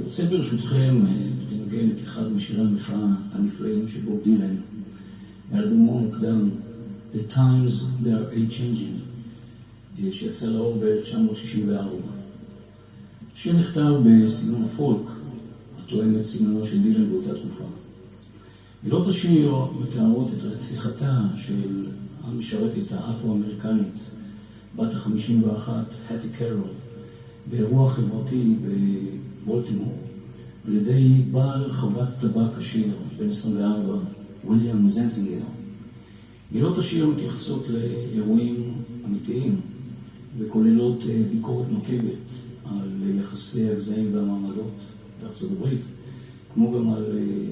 רוצה ברשותכם לנגן את אחד משירי המחאה הנפלאים של בוב דילן, האלבומו המוקדם The Times They Are A-Changing, שיצא לאור ב-1964. השיר נכתב בסגנון הפולק, התואם את סגנונו של דילן באותה תקופה. מילות השיר מתארות את רציחתה של המשרתת האפרו-אמריקנית בת ה-51, Hattie Carrol, באירוע חברתי בבולטימור, על ידי בעל חוות טבק עשיר, בן 24, וויליאם זנצינגר. מילות השיר מתייחסות לאירועים אמיתיים וכוללות ביקורת נוקבת על יחסי הגזעים והמעמדות בארצות הברית, כמו גם על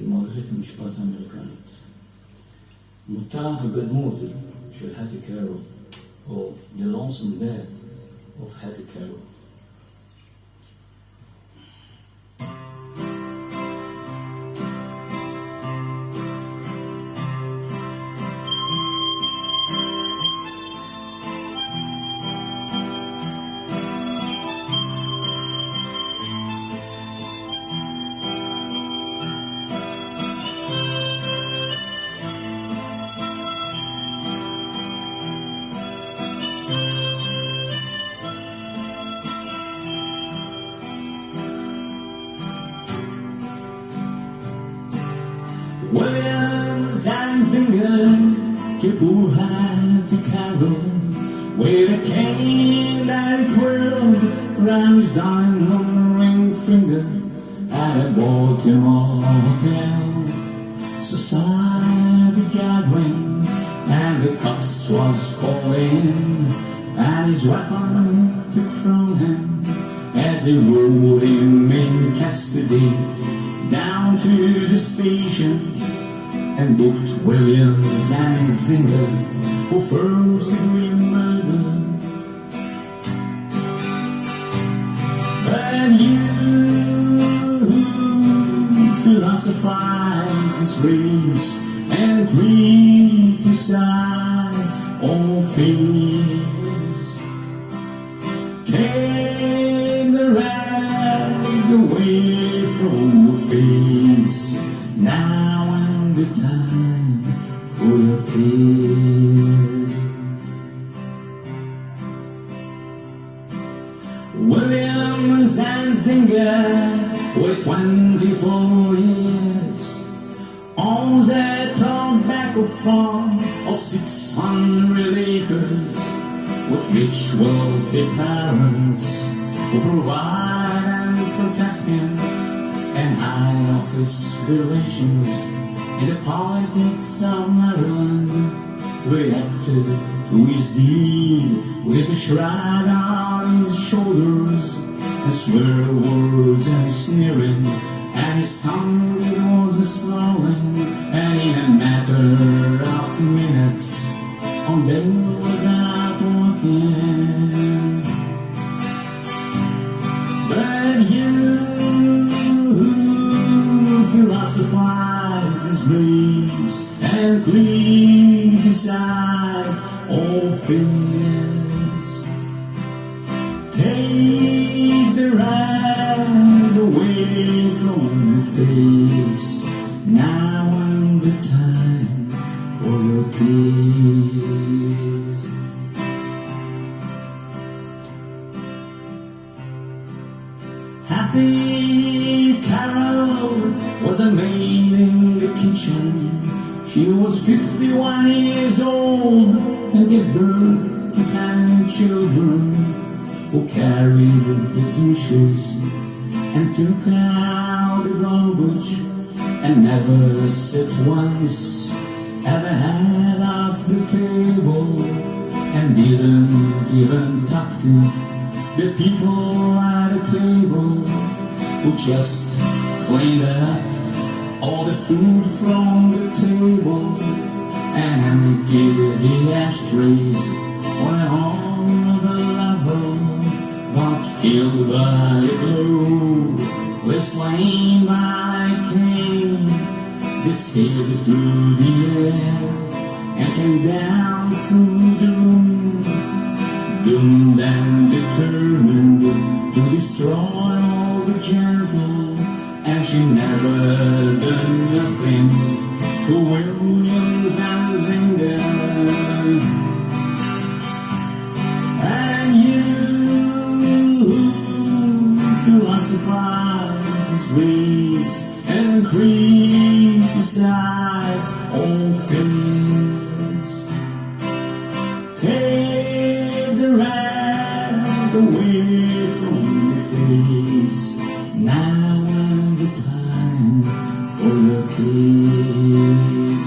מערכת המשפט האמריקנית. מותה הגלמוד של Hattie Carrol, או The Lonesome Death of Hattie Carrol. Williams and Zinger, Kipur Hattie Carrol, with a cane that twirled round his diamond ring finger at a Baltimore hotel. Society gathering, and the cops was calling, and his weapon took from him as they rode him in custody down to the station and booked Williams and Zinger for first-degree murder. But you philosophize this race and criticize all fears. Take the rag away from your face. Now and the time for your tears. Williams and Zinger were 24 years on that tobacco farm of 600 acres with rich wealthy parents who provide and protect him, and high office relations in the politics of Maryland reacted to his deed with a shrug on his shoulders and swear words and sneering, and his tongue it was a snarling, and in a matter of minutes on bail was out walking. But you philosophize his dreams and criticize all fears. Take the rag away from your face. Now and the time for your tears. Hattie Carrol was a maid in the kitchen. She was 51 years old and gave birth to 10 children who carried the dishes and took out the garbage and never sat once at the head of the table and didn't even talk to the people at the table who just cleaned up all the food from the table and emptied the ashtrays on the level. Got killed by a blow, was slain by a cane that sailed through the air and came down through the room, doomed and determined to destroy all the gentle she never done nothing to Williams and Zinger. And you philosophize, raise, and criticize all things. Take the rat away from the face. Now the time for your kiss.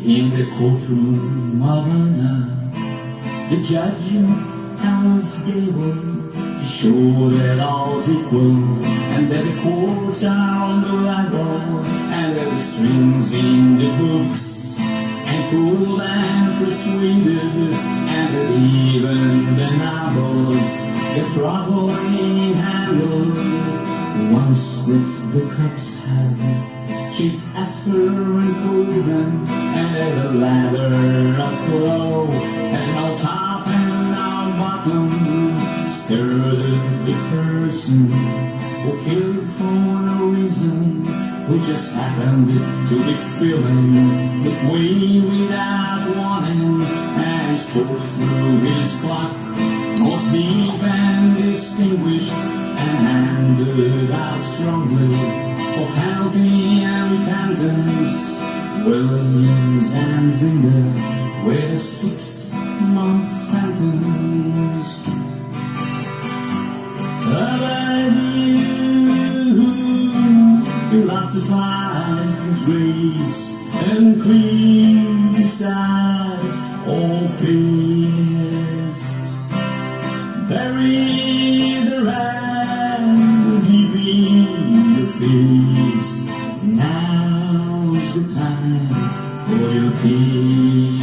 In the courtroom of honor, the judge tells Gable to show that all's equal, and that the courts are on the level, and that the strings in the books, and cool and persuaded, and that even the novels get properly handled. Once that the cups have she's after and proven, and there's a ladder of flow, has no top and no bottom. Stirred the person who killed for no reason, who just happened to be feeling that way without warning, and stole through his clock, most deep and distinguished, and handed out strongly for penalty and repentance. Williams and Zinger with a 6-month sentence. But you philosophize with grace and criticize all fears. Bury the rat deep in your face. Now's the time for your tears.